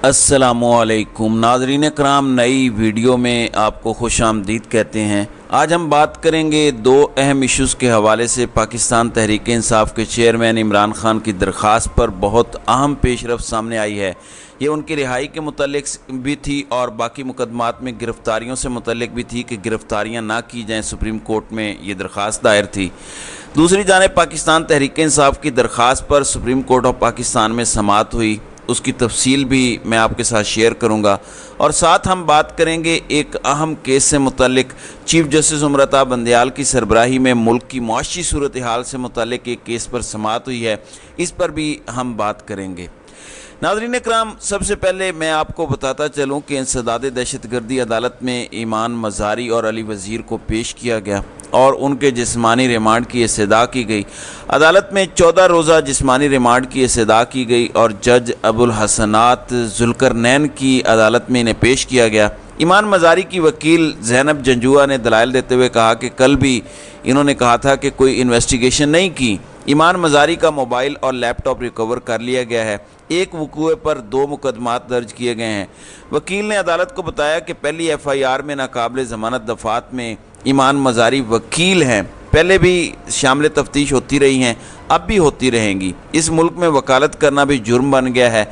अस्सलामुअलैकुम नाज़रीन कराम, नई वीडियो में आपको खुश आमदीद कहते हैं। आज हम बात करेंगे दो अहम इश्यूज़ के हवाले से। पाकिस्तान तहरीक इंसाफ के चेयरमैन इमरान खान की दरख्वास्त पर बहुत अहम पेशरफ सामने आई है। ये उनकी रिहाई के मुतल्लिक भी थी और बाकी मुकदमात में गिरफ़्तारियों से मुतल्लिक भी थी कि गिरफ़्तारियाँ ना की जाएँ। सुप्रीम कोर्ट में ये दरख्वास्त दायर थी। दूसरी जानिब पाकिस्तान तहरीक इंसाफ की दरख्वास्त पर सुप्रीम कोर्ट ऑफ पाकिस्तान में समाअत हुई, उसकी तफसील भी मैं आपके साथ शेयर करूंगा। और साथ हम बात करेंगे एक अहम केस से मुतल्लिक। चीफ जस्टिस उमरता बंदयाल की सरबराही में मुल्क की मुआशी सूरत हाल से मुतल्लिक एक केस पर समाअत हुई है, इस पर भी हम बात करेंगे। नाज़रीन कराम, सबसे पहले मैं आपको बताता चलूँ कि इंसदाद दहशतगर्दी अदालत में ईमान मज़ारी और अली वज़ीर को पेश किया गया और उनके जिस्मानी रिमांड की इस्तदा की गई। अदालत में 14 रोज़ा जिस्मानी रिमांड की इस्तदा की गई और जज अबुल हसनात जुल्करनैन की अदालत में इन्हें पेश किया गया। ईमान मज़ारी की वकील ज़ैनब जंजुआ ने दलाइल देते हुए कहा कि कल भी इन्होंने कहा था कि कोई इन्वेस्टिगेशन नहीं की। ईमान मज़ारी का मोबाइल और लैपटॉप रिकवर कर लिया गया है। एक वक़ूए पर 2 मुकदमात दर्ज किए गए हैं। वकील ने अदालत को बताया कि पहली FIR में नाकाबिल ज़मानत दफ़ात में ईमान मज़ारी वकील हैं। पहले भी शामिल तफ्तीश होती रही हैं, अब भी होती रहेंगी। इस मुल्क में वकालत करना भी जुर्म बन गया है।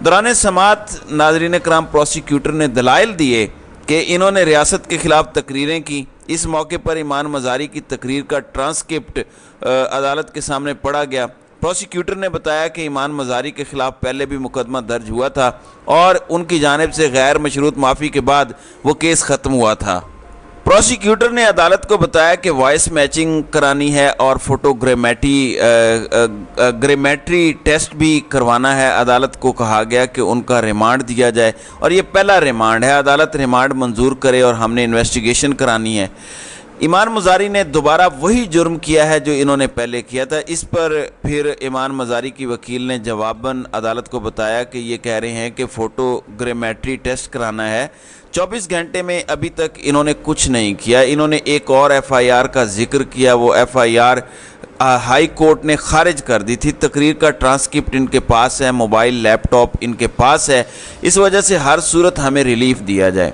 दौरान समाअत नाज़रीन कराम, प्रोसिक्यूटर ने दलाइल दिए कि इन्होंने रियासत के ख़िलाफ़ तकरीरें की। इस मौके पर ईमान मज़ारी की तकरीर का ट्रांसक्रिप्ट अदालत के सामने पढ़ा गया। प्रोसिक्यूटर ने बताया कि ईमान मज़ारी के ख़िलाफ़ पहले भी मुकदमा दर्ज हुआ था और उनकी जानिब से गैर मशरूत माफ़ी के बाद वो केस ख़त्म हुआ था। प्रोसिक्यूटर ने अदालत को बताया कि वॉइस मैचिंग करानी है और ग्रामेट्री टेस्ट भी करवाना है। अदालत को कहा गया कि उनका रिमांड दिया जाए और ये पहला रिमांड है। अदालत रिमांड मंजूर करे और हमने इन्वेस्टिगेशन करानी है। ईमान मज़ारी ने दोबारा वही जुर्म किया है जो इन्होंने पहले किया था। इस पर फिर ईमान मज़ारी की वकील ने जवाबन अदालत को बताया कि ये कह रहे हैं कि फोटोग्रामेट्री टेस्ट कराना है। 24 घंटे में अभी तक इन्होंने कुछ नहीं किया। इन्होंने एक और FIR का जिक्र किया, वो FIR हाई कोर्ट ने खारिज कर दी थी। तकरीर का ट्रांसक्रिप्ट इनके पास है, मोबाइल लैपटॉप इनके पास है। इस वजह से हर सूरत हमें रिलीफ दिया जाए।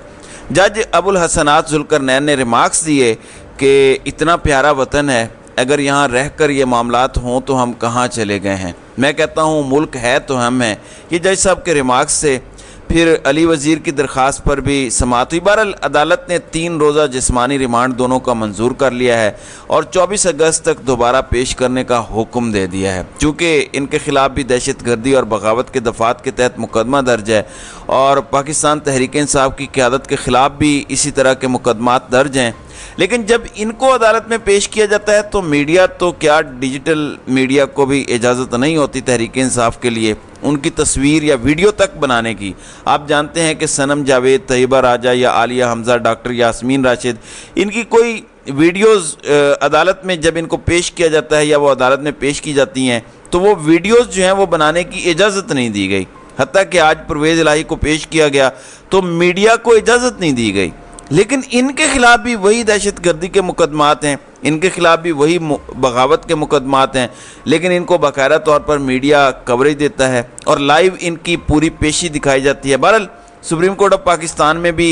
जज अबुल हसनात जुल्करनैन ने रिमार्क्स दिए कि इतना प्यारा वतन है, अगर यहाँ रह कर ये मामलात हों तो हम कहाँ चले गए हैं। मैं कहता हूँ मुल्क है तो हम हैं। ये जज साहब के रिमार्क्स से फिर अली वज़ीर की दरख्वास्त पर भी समाअत हुई। बहरहाल अदालत ने 3 रोज़ा जिस्मानी रिमांड दोनों का मंजूर कर लिया है और 24 अगस्त तक दोबारा पेश करने का हुक्म दे दिया है। चूँकि इनके ख़िलाफ़ भी दहशतगर्दी और बगावत के दफ़ात के तहत मुकदमा दर्ज है और पाकिस्तान तहरीक इंसाफ की क़यादत के ख़िलाफ़ भी इसी तरह के मुकदमात दर्ज हैं। लेकिन जब इनको अदालत में पेश किया जाता है तो मीडिया तो क्या, डिजिटल मीडिया को भी इजाज़त नहीं होती तहरीक इंसाफ के लिए उनकी तस्वीर या वीडियो तक बनाने की। आप जानते हैं कि सनम जावेद, तैयबा राजा या आलिया हमज़ा, डॉक्टर यास्मीन राशिद, इनकी कोई वीडियोज़ अदालत में जब इनको पेश किया जाता है या वो अदालत में पेश की जाती हैं तो वो वीडियोज़ जो हैं वो बनाने की इजाज़त नहीं दी गई। हत्ता कि आज परवेज़ इलाही को पेश किया गया तो मीडिया को इजाज़त नहीं दी गई। लेकिन इनके ख़िलाफ़ भी वही दहशतगर्दी के मुकदमात हैं, इनके ख़िलाफ़ भी वही बगावत के मुकदमात हैं, लेकिन इनको बाकायदा तौर पर मीडिया कवरेज देता है और लाइव इनकी पूरी पेशी दिखाई जाती है। बहरहाल सुप्रीम कोर्ट ऑफ पाकिस्तान में भी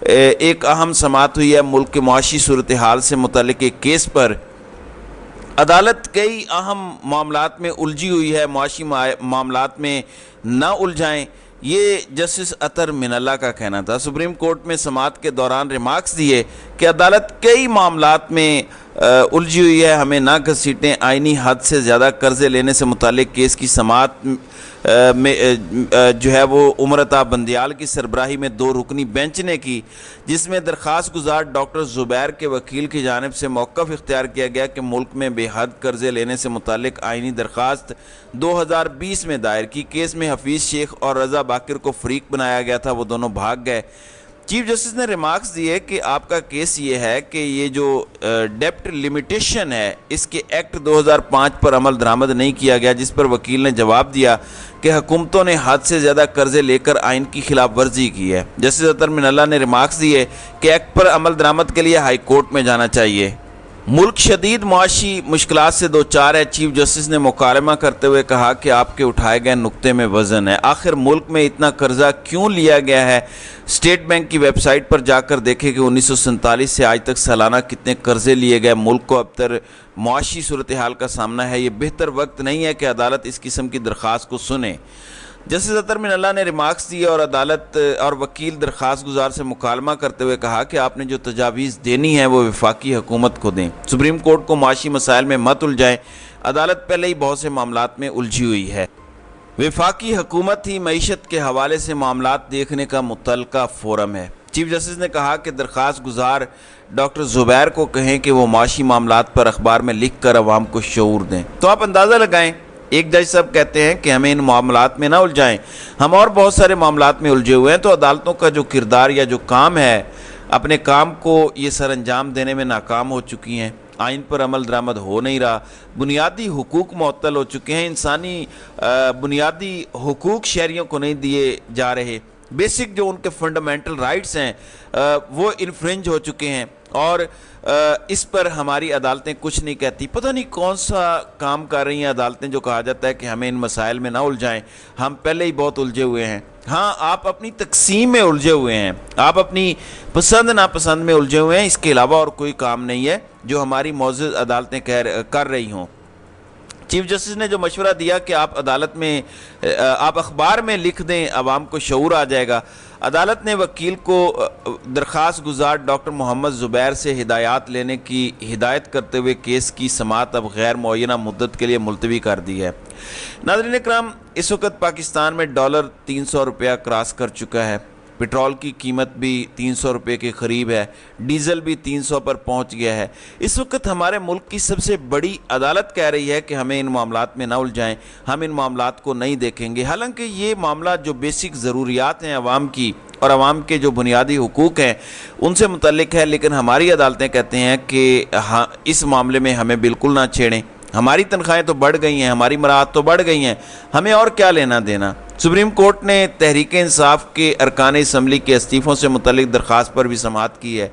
एक अहम समाअत हुई है मुल्क के मुआशी सूरत हाल से मुतल्लिक एक केस पर। अदालत कई अहम मामलात में उलझी हुई है, मुआशी मामलात में ना उलझाएं, ये जस्टिस अतर मिनल्ला का कहना था। सुप्रीम कोर्ट में समाअत के दौरान रिमार्क्स दिए कि अदालत कई मामलात में उलझी हुई है, हमें ना घसीटें। आइनी हद से ज़्यादा कर्ज़े लेने से मुतालिक केस की समाअत में जो है वो उमरता बंदयाल की सरबराही में 2 रुकनी बेंच ने की, जिसमें दरख्वास्त गुजार डॉक्टर ज़ुबैर के वकील की जानिब से मौक़िफ़ इख्तियार किया गया कि मुल्क में बेहद कर्ज़े लेने से मुतालिक आइनी दरख्वास्त 2020 में दायर की। केस में हफीज़ शेख और रज़ा बाकिर को फ़रीक बनाया गया था, वो दोनों भाग गए। चीफ जस्टिस ने रिमार्क्स दिए कि आपका केस ये है कि ये जो डेप्ट लिमिटेशन है इसके एक्ट 2005 पर अमल दरामद नहीं किया गया, जिस पर वकील ने जवाब दिया कि हुकूमतों ने हद से ज़्यादा कर्जे लेकर आइन की खिलाफ वर्जी की है। जस्टिस अतर मिनल्ला ने रिमार्क्स दिए कि एक्ट पर अमल दरामद के लिए हाई कोर्ट में जाना चाहिए। मुल्क शदीद मुआशी मुश्किलात से दो चार है। चीफ जस्टिस ने मुकालमा करते हुए कहा कि आपके उठाए गए नुक्ते में वज़न है। आखिर मुल्क में इतना कर्जा क्यों लिया गया है? स्टेट बैंक की वेबसाइट पर जाकर देखें कि 1947 से आज तक सालाना कितने कर्जे लिए गए। मुल्क को अबतर मुआशी सूरत हाल का सामना है। ये बेहतर वक्त नहीं है कि अदालत इस किस्म की दरख्वास्त को सुने। जस्टिस अतर मिनल्ला ने रिमार्क्स दिए और अदालत और वकील दरख्वास्त गुजार से मुकालमा करते हुए कहा कि आपने जो तजावीज़ देनी है वो वफाकी हुकूमत को दें। सुप्रीम कोर्ट को माशी मसाइल में मत उलझाएं। अदालत पहले ही बहुत से मामलात में उलझी हुई है। वफाकी हुकूमत ही मईशत के हवाले से मामलात देखने का मुतल्लका फोरम है। चीफ जस्टिस ने कहा कि दरख्वास्त गुजार डॉक्टर ज़ुबैर को कहें कि वो माशी मामलात पर अखबार में लिख कर अवाम को शऊर दें। तो आप अंदाज़ा लगाएं, एक जज साहब कहते हैं कि हमें इन मामलात में ना उलझाएं, हम और बहुत सारे मामलात में उलझे हुए हैं। तो अदालतों का जो किरदार या जो काम है, अपने काम को ये सर अंजाम देने में नाकाम हो चुकी हैं। आइन पर अमल दरामद हो नहीं रहा, बुनियादी हुकूक मुअत्तल हो चुके हैं, इंसानी बुनियादी हुकूक शहरियों को नहीं दिए जा रहे, बेसिक जो उनके फंडामेंटल राइट्स हैं वो इन्फ्रिंज हो चुके हैं। और इस पर हमारी अदालतें कुछ नहीं कहती। पता नहीं कौन सा काम कर रही हैं अदालतें जो कहा जाता है कि हमें इन मसाइल में ना उलझाएं, हम पहले ही बहुत उलझे हुए हैं। हाँ, आप अपनी तकसीम में उलझे हुए हैं, आप अपनी पसंद नापसंद में उलझे हुए हैं, इसके अलावा और कोई काम नहीं है जो हमारी मौजूद अदालतें कर रही हों। चीफ जस्टिस ने जो मशवरा दिया कि आप अदालत में आप अखबार में लिख दें, आवाम को शऊर आ जाएगा। अदालत ने वकील को दरख्वास्त गुजार डॉक्टर मोहम्मद ज़ुबैर से हिदायत लेने की हिदायत करते हुए केस की समाअत अब गैर मुअय्यना मुद्दत के लिए मुलतवी कर दी है। नाज़रीन इकराम, इस वक्त पाकिस्तान में डॉलर 300 रुपया क्रॉस कर चुका है। पेट्रोल की कीमत भी 300 रुपये के करीब है, डीज़ल भी 300 पर पहुंच गया है। इस वक्त हमारे मुल्क की सबसे बड़ी अदालत कह रही है कि हमें इन मामलात में ना उलझाएं, हम इन मामलात को नहीं देखेंगे। हालांकि ये मामला जो बेसिक ज़रूरियात हैं आवाम की और आवाम के जो बुनियादी हुकूक हैं उनसे मुतल्लिक है, लेकिन हमारी अदालतें कहते हैं कि हाँ, इस मामले में हमें बिल्कुल ना छेड़ें। हमारी तनख्वाहें तो बढ़ गई हैं, हमारी मराहत तो बढ़ गई हैं, हमें और क्या लेना देना। सुप्रीम कोर्ट ने तहरीक इंसाफ के अरकान असम्बली के इस्तीफ़ों से मुतल्लिक दरख्वास्त पर भी समाअत की है।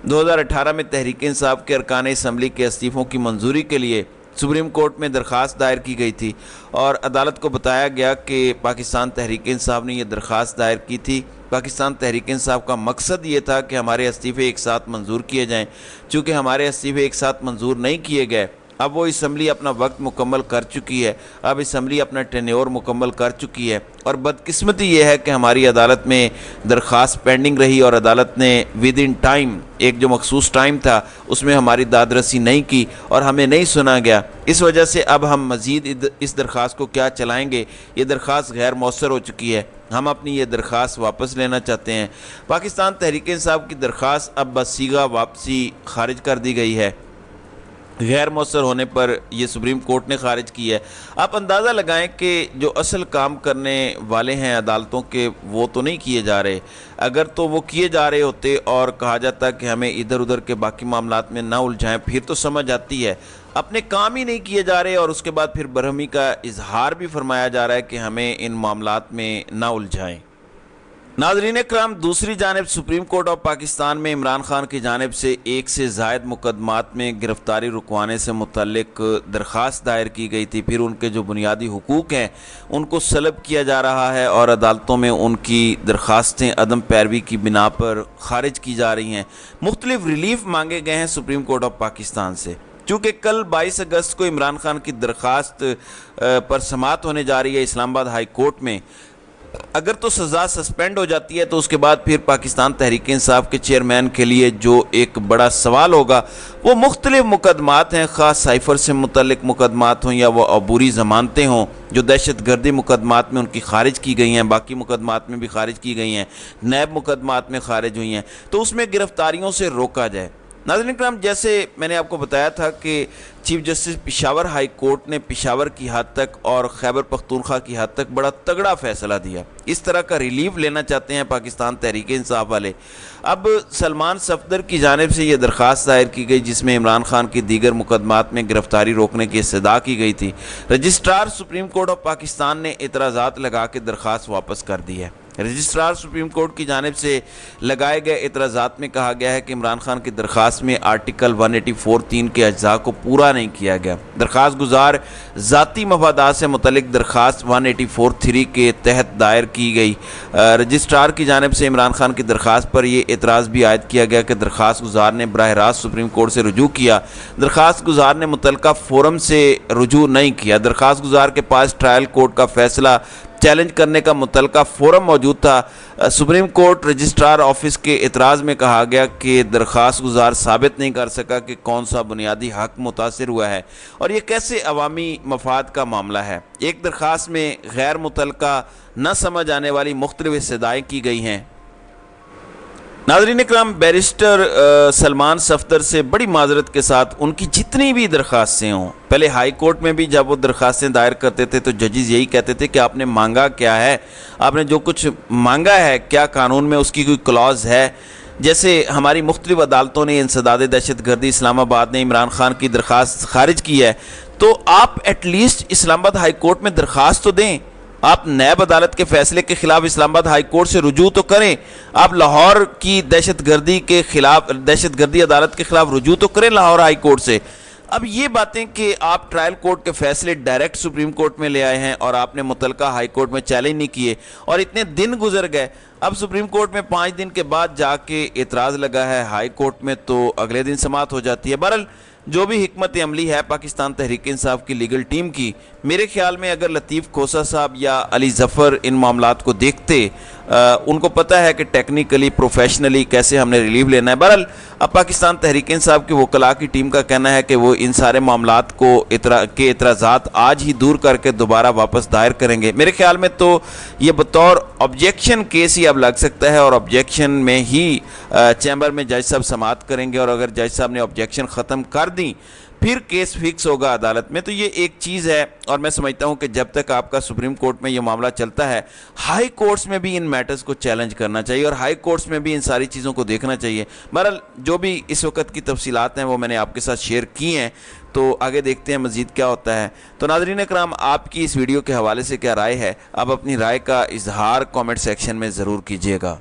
2018 में तहरीक इंसाफ के अरकान असम्बली के इस्तीफ़ों की मंजूरी के लिए सुप्रीम कोर्ट में दरख्वास्त दायर की गई थी और अदालत को बताया गया कि पाकिस्तान तहरीक इंसाफ ने यह दरख्वास्त दायर की थी। पाकिस्तान तहरीक इंसाफ का मकसद ये था कि हमारे इस्तीफ़े एक साथ मंजूर किए जाएँ। चूँकि हमारे इस्तीफ़े एक साथ मंजूर नहीं किए गए, अब वो असम्बली अपना वक्त मुकम्मल कर चुकी है, अब असम्बली अपना टेन्योर मुकम्मल कर चुकी है। और बदकिस्मती ये है कि हमारी अदालत में दरख्वास्त पेंडिंग रही और अदालत ने विद इन टाइम, एक जो मखसूस टाइम था उसमें हमारी दादरसी नहीं की और हमें नहीं सुना गया। इस वजह से अब हम मज़ीद इस दरख्वास्त को क्या चलाएँगे, ये दरख्वास्त गैर मौसर हो चुकी है। हम अपनी ये दरख्वास्त वापस लेना चाहते हैं। पाकिस्तान तहरीक इंसाफ की दरख्वास्त अब बसीगा वापसी खारिज कर दी गई है। गैर मौसर होने पर यह सुप्रीम कोर्ट ने खारिज की है। आप अंदाज़ा लगाएं कि जो असल काम करने वाले हैं अदालतों के, वो तो नहीं किए जा रहे। अगर तो वो किए जा रहे होते और कहा जाता कि हमें इधर उधर के बाकी मामलात में ना उलझाएं, फिर तो समझ आती है। अपने काम ही नहीं किए जा रहे और उसके बाद फिर बरहमी का इजहार भी फरमाया जा रहा है कि हमें इन मामलात में ना उलझाएं। नाज़रीन इकराम, दूसरी जानिब सुप्रीम कोर्ट ऑफ पाकिस्तान में इमरान खान की जानिब से एक से ज़ायद मुकदमात में गिरफ्तारी रुकवाने से मुतल्लिक दरख्वास्त दायर की गई थी। फिर उनके जो बुनियादी हुकूक हैं उनको सलब किया जा रहा है और अदालतों में उनकी दरख्वास्तें अदम पैरवी की बिना पर खारिज की जा रही हैं। मुख्तलिफ रिलीफ मांगे गए हैं सुप्रीम कोर्ट ऑफ पाकिस्तान से। चूँकि कल 22 अगस्त को इमरान खान की दरख्वास्त पर समाअत होने जा रही है इस्लामाबाद हाई कोर्ट में। अगर तो सज़ा सस्पेंड हो जाती है तो उसके बाद फिर पाकिस्तान तहरीक इंसाफ के चेयरमैन के लिए जो एक बड़ा सवाल होगा वो मुख्तलिफ मुकदमात हैं, ख़ास साइफ़र से मुतल्लिक मुकदमात हों या वो अबूरी ज़मानतें हों जो दहशत गर्दी मुकदमात में उनकी खारिज की गई हैं, बाकी मुकदमात में भी खारिज की गई हैं, नैब मुकदमात में खारिज हुई हैं, तो उसमें गिरफ्तारियों से रोका जाए। नाज़रीन इकराम, जैसे मैंने आपको बताया था कि chief justice Peshawar high court ने पेशावर की हद तक और खैबर पख्तूनख्वा की हद तक बड़ा तगड़ा फैसला दिया। इस तरह का रिलीफ लेना चाहते हैं पाकिस्तान तहरीक इंसाफ वाले। अब सलमान सफदर की जानिब से ये दरख्वास्त दायर की गई जिसमें इमरान खान की दीगर मुकदमात में गिरफ्तारी रोकने की इस्तदा की गई थी। Registrar supreme court of Pakistan ने एतराज़ात लगा के दरख्वास्त वापस कर दी है। رجسٹرار سپریم کورٹ کی جانب سے لگائے گئے اعتراضات میں کہا گیا ہے کہ عمران خان کی درخواست میں آرٹیکل 184(3) کے اجزاء کو پورا نہیں کیا گیا۔ درخواست گزار ذاتی مفادات سے متعلق درخواست 184(3) کے تحت دائر کی گئی۔ رجسٹرار کی جانب سے عمران خان کی درخواست پر یہ اعتراض بھی عائد کیا گیا کہ درخواست گزار نے براہ راست سپریم کورٹ سے رجوع کیا۔ درخواست گزار نے متعلقہ فورم سے رجوع نہیں کیا۔ درخواست گزار کے پاس ٹرائل کورٹ کا فیصلہ چیلنج کرنے کا متعلقہ فورم موجود تھا۔ سپریم کورٹ رجسٹرار آفس کے اعتراض میں کہا گیا کہ درخواست گزار ثابت نہیں کر سکا کہ کون سا بنیادی حق متاثر ہوا ہے اور یہ کیسے عوامی مفاد کا معاملہ ہے۔ ایک درخواست میں غیر متعلقہ نہ سمجھ آنے والی مختلف استدعائیں کی گئی ہیں۔ ناظرین اکرام، بیرسٹر سلمان صفدر سے بڑی معذرت کے ساتھ ان کی جتنی بھی درخواستیں ہوں، پہلے ہائی کورٹ میں بھی جب وہ درخواستیں دائر کرتے تھے تو ججز یہی کہتے تھے کہ آپ نے مانگا کیا ہے، آپ نے جو کچھ مانگا ہے کیا قانون میں اس کی کوئی کلاز ہے۔ جیسے ہماری مختلف عدالتوں نے انسداد دہشت گردی اسلام آباد نے عمران خان کی درخواست خارج کی ہے، تو آپ ایٹ لیسٹ اسلام آباد ہائی کورٹ میں درخواست تو دیں۔ آپ نیب عدالت کے فیصلے کے خلاف اسلام آباد ہائی کورٹ سے رجوع تو کریں، آپ لاہور کی دہشت گردی عدالت کے خلاف رجوع تو کریں لاہور ہائی کورٹ سے۔ اب یہ باتیں کہ آپ ٹرائل کورٹ کے فیصلے ڈائریکٹ سپریم کورٹ میں لے آئے ہیں اور آپ نے متعلقہ ہائی کورٹ میں چیلنج نہیں کیے اور اتنے دن گزر گئے، اب سپریم کورٹ میں 5 دن کے بعد جا کے اعتراض لگا ہے ہائی کورٹ میں تو اگلے دن سماعت ہو جاتی ہے۔ بہرحال جو بھی حکمت عملی ہے پاکستان تحریک انصاف کی لیگل ٹیم کی، میرے خیال میں اگر لطیف کھوسہ صاحب یا علی ظفر ان معاملات کو دیکھتے، ان کو پتہ ہے کہ ٹیکنیکلی پروفیشنلی کیسے ہم نے ریلیو لینا ہے۔ بہرحال اب پاکستان تحریک انصاف کی وکلاء کی ٹیم کا کہنا ہے کہ وہ ان سارے معاملات کو کے اعتراضات آج ہی دور کر کے دوبارہ واپس دائر کریں گے۔ میرے خیال میں تو یہ بطور آبجیکشن کیس ہی اب لگ سکتا ہے اور آبجیکشن میں ہی چیمبر میں جج صاحب سماعت کریں گے اور اگر جج صاحب نے آبجیکشن ختم کر دیں پھر کیس فکس ہوگا عدالت میں۔ تو یہ ایک چیز ہے اور میں سمجھتا ہوں کہ جب تک آپ کا سپریم کورٹ میں یہ معاملہ چلتا ہے، ہائی کورٹس میں بھی ان میٹرز کو چیلنج کرنا چاہیے اور ہائی کورٹس میں بھی ان ساری چیزوں کو دیکھنا چاہیے۔ بہرحال جو بھی اس وقت کی تفصیلات ہیں وہ میں نے آپ کے ساتھ شیئر کی ہیں، تو آگے دیکھتے ہیں مزید کیا ہوتا ہے۔ تو ناظرین اکرام، آپ کی اس ویڈیو کے حوالے سے کیا رائے ہے؟ آپ اپنی رائے کا اظہار کامنٹ سیکشن میں ضرور کیجیے گا۔